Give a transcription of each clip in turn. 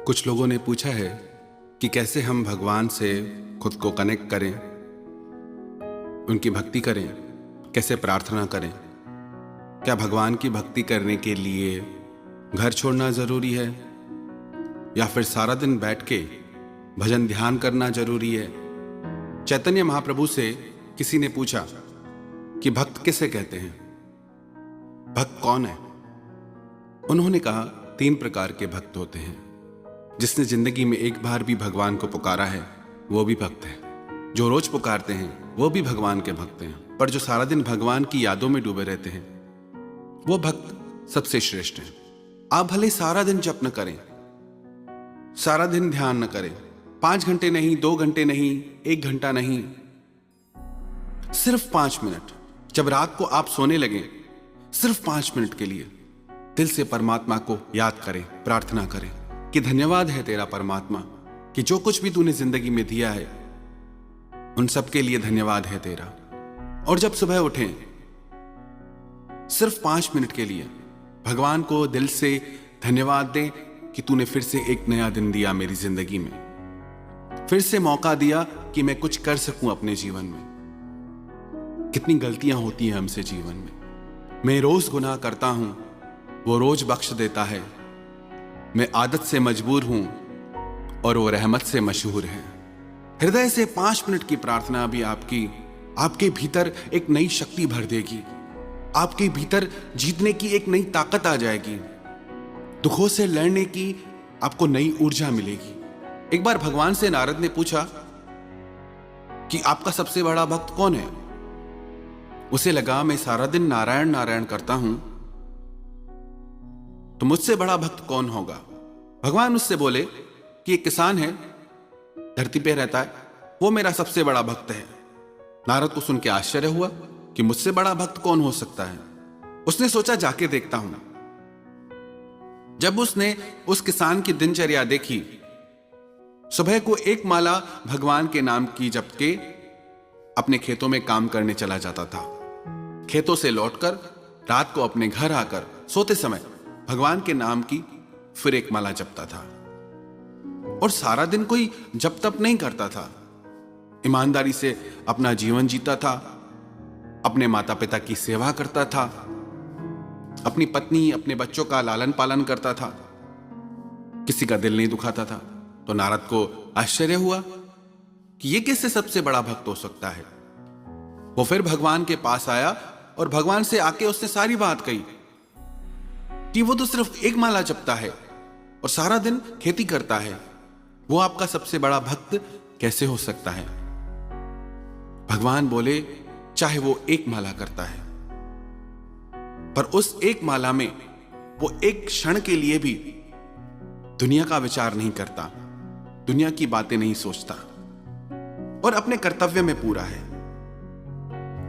कुछ लोगों ने पूछा है कि कैसे हम भगवान से खुद को कनेक्ट करें, उनकी भक्ति करें, कैसे प्रार्थना करें। क्या भगवान की भक्ति करने के लिए घर छोड़ना ज़रूरी है या फिर सारा दिन बैठ के भजन ध्यान करना ज़रूरी है? चैतन्य महाप्रभु से किसी ने पूछा कि भक्त किसे कहते हैं, भक्त कौन है? उन्होंने कहा 3 प्रकार के भक्त होते हैं। जिसने जिंदगी में एक बार भी भगवान को पुकारा है वो भी भक्त है। जो रोज पुकारते हैं वो भी भगवान के भक्त हैं। पर जो सारा दिन भगवान की यादों में डूबे रहते हैं वो भक्त सबसे श्रेष्ठ हैं। आप भले सारा दिन जप न करें, सारा दिन ध्यान न करें, 5 घंटे नहीं, 2 घंटे नहीं, 1 घंटा नहीं, सिर्फ 5 मिनट। जब रात को आप सोने लगे, सिर्फ 5 मिनट के लिए दिल से परमात्मा को याद करें, प्रार्थना करें कि धन्यवाद है तेरा परमात्मा कि जो कुछ भी तूने जिंदगी में दिया है उन सब के लिए धन्यवाद है तेरा। और जब सुबह उठें, सिर्फ 5 मिनट के लिए भगवान को दिल से धन्यवाद दें कि तूने फिर से एक नया दिन दिया मेरी जिंदगी में, फिर से मौका दिया कि मैं कुछ कर सकूं अपने जीवन में। कितनी गलतियां होती हैं हमसे जीवन में। मैं रोज गुनाह करता हूं, वो रोज बख्श देता है। मैं आदत से मजबूर हूं और वो रहमत से मशहूर है। हृदय से 5 मिनट की प्रार्थना भी आपके भीतर एक नई शक्ति भर देगी। आपके भीतर जीतने की एक नई ताकत आ जाएगी। दुखों से लड़ने की आपको नई ऊर्जा मिलेगी। एक बार भगवान से नारद ने पूछा कि आपका सबसे बड़ा भक्त कौन है? उसे लगा मैं सारा दिन नारायण नारायण करता हूं तो मुझसे बड़ा भक्त कौन होगा? भगवान उससे बोले कि एक किसान है, धरती पे रहता है, वो मेरा सबसे बड़ा भक्त है। नारद को सुन के आश्चर्य हुआ कि मुझसे बड़ा भक्त कौन हो सकता है। उसने सोचा जाके देखता हूं। जब उसने उस किसान की दिनचर्या देखी, सुबह को 1 माला भगवान के नाम की जप के अपने खेतों में काम करने चला जाता था। खेतों से लौटकर रात को अपने घर आकर सोते समय भगवान के नाम की फिर 1 माला जपता था। और सारा दिन कोई जप तप नहीं करता था, ईमानदारी से अपना जीवन जीता था, अपने माता पिता की सेवा करता था, अपनी पत्नी अपने बच्चों का लालन पालन करता था, किसी का दिल नहीं दुखाता था। तो नारद को आश्चर्य हुआ कि ये कैसे सबसे बड़ा भक्त हो सकता है। वो फिर भगवान के पास आया और भगवान से आके उसने सारी बात कही कि वो तो सिर्फ 1 माला जपता है और सारा दिन खेती करता है, वो आपका सबसे बड़ा भक्त कैसे हो सकता है? भगवान बोले चाहे वो 1 माला करता है, पर उस 1 माला में वो एक क्षण के लिए भी दुनिया का विचार नहीं करता, दुनिया की बातें नहीं सोचता और अपने कर्तव्य में पूरा है।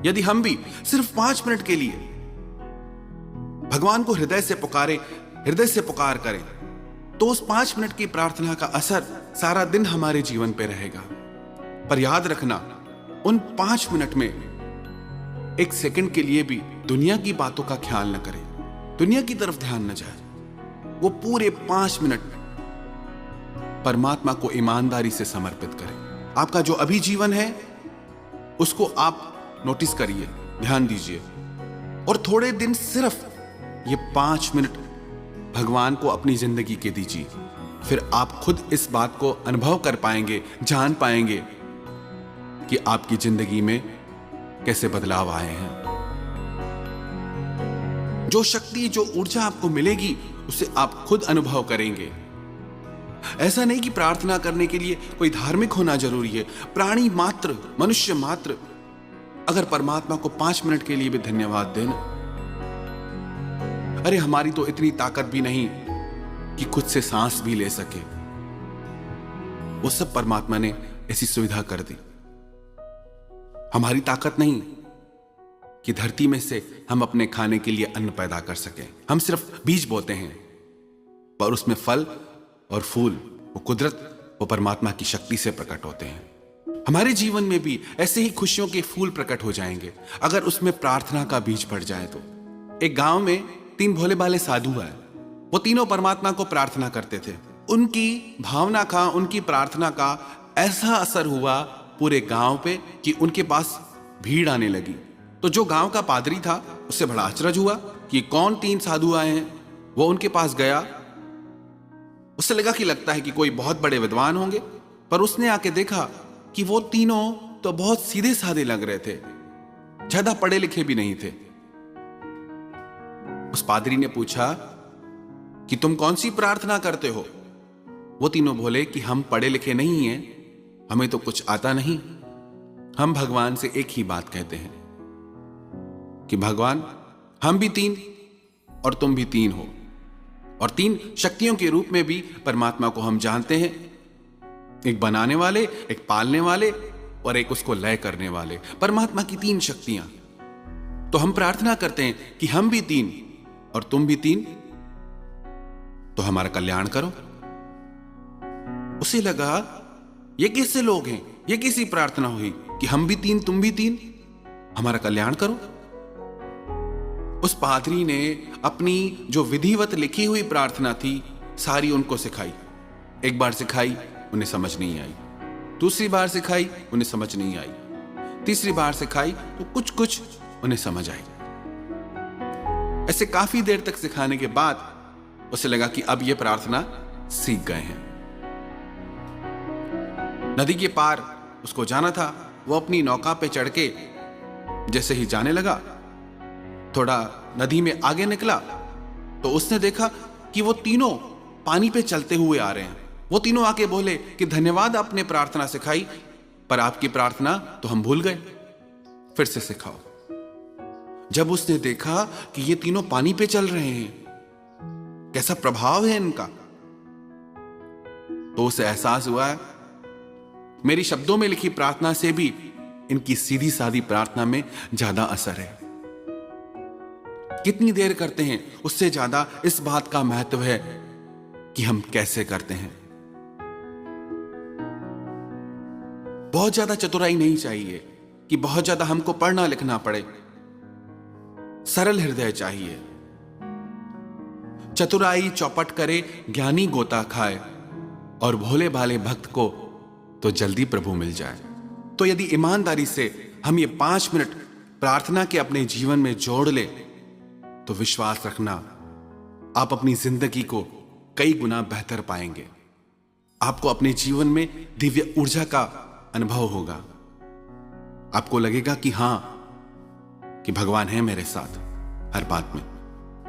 यदि हम भी सिर्फ 5 मिनट के लिए भगवान को हृदय से पुकारें, हृदय से पुकार करें, तो उस 5 मिनट की प्रार्थना का असर सारा दिन हमारे जीवन पे रहेगा। पर याद रखना, उन 5 मिनट में 1 सेकंड के लिए भी दुनिया की बातों का ख्याल न करें, दुनिया की तरफ ध्यान न जाए। वो पूरे 5 मिनट परमात्मा को ईमानदारी से समर्पित करें। आपका जो अभी जीवन है उसको आप नोटिस करिए, ध्यान दीजिए और थोड़े दिन सिर्फ ये 5 मिनट भगवान को अपनी जिंदगी के दीजिए। फिर आप खुद इस बात को अनुभव कर पाएंगे, जान पाएंगे कि आपकी जिंदगी में कैसे बदलाव आए हैं। जो शक्ति, जो ऊर्जा आपको मिलेगी उसे आप खुद अनुभव करेंगे। ऐसा नहीं कि प्रार्थना करने के लिए कोई धार्मिक होना जरूरी है। प्राणी मात्र, मनुष्य मात्र अगर परमात्मा को 5 मिनट के लिए भी धन्यवाद देना, अरे हमारी तो इतनी ताकत भी नहीं कि खुद से सांस भी ले सके, वो सब परमात्मा ने ऐसी सुविधा कर दी। हमारी ताकत नहीं कि धरती में से हम अपने खाने के लिए अन्न पैदा कर सकें। हम सिर्फ बीज बोते हैं, पर उसमें फल और फूल वो कुदरत, वो परमात्मा की शक्ति से प्रकट होते हैं। हमारे जीवन में भी ऐसे ही खुशियों के फूल प्रकट हो जाएंगे अगर उसमें प्रार्थना का बीज पड़ जाए तो। एक गांव में 3 भोले भाले साधु आए। वो तीनों परमात्मा को प्रार्थना करते थे उनकी भावना का, उनकी प्रार्थना का ऐसा असर हुआ पूरे गांव पे कि उनके पास भीड़ आने लगी। तो जो गांव का पादरी था उससे बड़ा अचरज हुआ कि कौन 3 साधु आए हैं। वो उनके पास गया, उससे लगा कि लगता है कि कोई बहुत बड़े विद्वान होंगे, पर उसने आके देखा कि वो तीनों तो बहुत सीधे साधे लग रहे थे, ज्यादा पढ़े लिखे भी नहीं थे। उस पादरी ने पूछा कि तुम कौन सी प्रार्थना करते हो? वो तीनों बोले कि हम पढ़े लिखे नहीं हैं, हमें तो कुछ आता नहीं। हम भगवान से एक ही बात कहते हैं कि भगवान, हम भी 3 और तुम भी 3 हो, और 3 शक्तियों के रूप में भी परमात्मा को हम जानते हैं, एक बनाने वाले, एक पालने वाले और एक उसको लय करने वाले। परमात्मा की 3 शक्तियां। तो हम प्रार्थना करते हैं कि हम भी 3 और तुम भी 3, तो हमारा कल्याण करो। उसे लगा ये कैसे लोग हैं, ये कैसी प्रार्थना हुई कि हम भी 3 तुम भी 3, हमारा कल्याण करो। उस पादरी ने अपनी जो विधिवत लिखी हुई प्रार्थना थी सारी उनको सिखाई। एक बार सिखाई, उन्हें समझ नहीं आई। दूसरी बार सिखाई, उन्हें समझ नहीं आई। तीसरी बार सिखाई तो कुछ कुछ उन्हें समझ आई। ऐसे काफी देर तक सिखाने के बाद उसे लगा कि अब ये प्रार्थना सीख गए हैं। नदी के पार उसको जाना था। वो अपनी नौका पे चढ़ के जैसे ही जाने लगा, थोड़ा नदी में आगे निकला तो उसने देखा कि वो तीनों पानी पे चलते हुए आ रहे हैं। वो तीनों आके बोले कि धन्यवाद, आपने प्रार्थना सिखाई, पर आपकी प्रार्थना तो हम भूल गए, फिर से सिखाओ। जब उसने देखा कि ये तीनों पानी पे चल रहे हैं, कैसा प्रभाव है इनका, तो उसे एहसास हुआ है मेरी शब्दों में लिखी प्रार्थना से भी इनकी सीधी सादी प्रार्थना में ज्यादा असर है। कितनी देर करते हैं उससे ज्यादा इस बात का महत्व है कि हम कैसे करते हैं। बहुत ज्यादा चतुराई नहीं चाहिए कि बहुत ज्यादा हमको पढ़ना लिखना पड़े। सरल हृदय चाहिए। चतुराई चौपट करे, ज्ञानी गोता खाए, और भोले भाले भक्त को तो जल्दी प्रभु मिल जाए। तो यदि ईमानदारी से हम ये 5 मिनट प्रार्थना के अपने जीवन में जोड़ ले, तो विश्वास रखना आप अपनी जिंदगी को कई गुना बेहतर पाएंगे। आपको अपने जीवन में दिव्य ऊर्जा का अनुभव होगा। आपको लगेगा कि हां, कि भगवान है मेरे साथ हर बात में।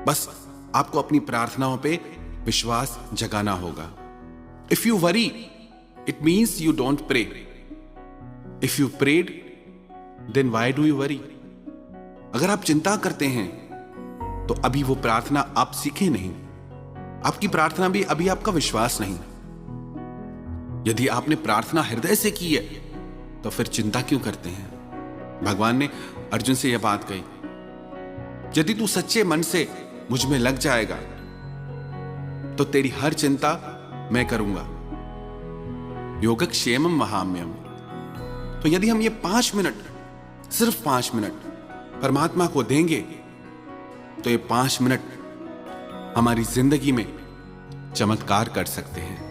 बस आपको अपनी प्रार्थनाओं पे विश्वास जगाना होगा। If you worry, it means you don't pray. If you prayed, then why do you worry? अगर आप चिंता करते हैं तो अभी वो प्रार्थना आप सीखे नहीं। आपकी प्रार्थना भी अभी आपका विश्वास नहीं। यदि आपने प्रार्थना हृदय से की है तो फिर चिंता क्यों करते हैं? भगवान ने अर्जुन से यह बात कही, यदि तू सच्चे मन से मुझ में लग जाएगा तो तेरी हर चिंता मैं करूंगा। योगक्षेमम वहाम्यम। तो यदि हम ये 5 मिनट, सिर्फ 5 मिनट परमात्मा को देंगे, तो ये 5 मिनट हमारी जिंदगी में चमत्कार कर सकते हैं।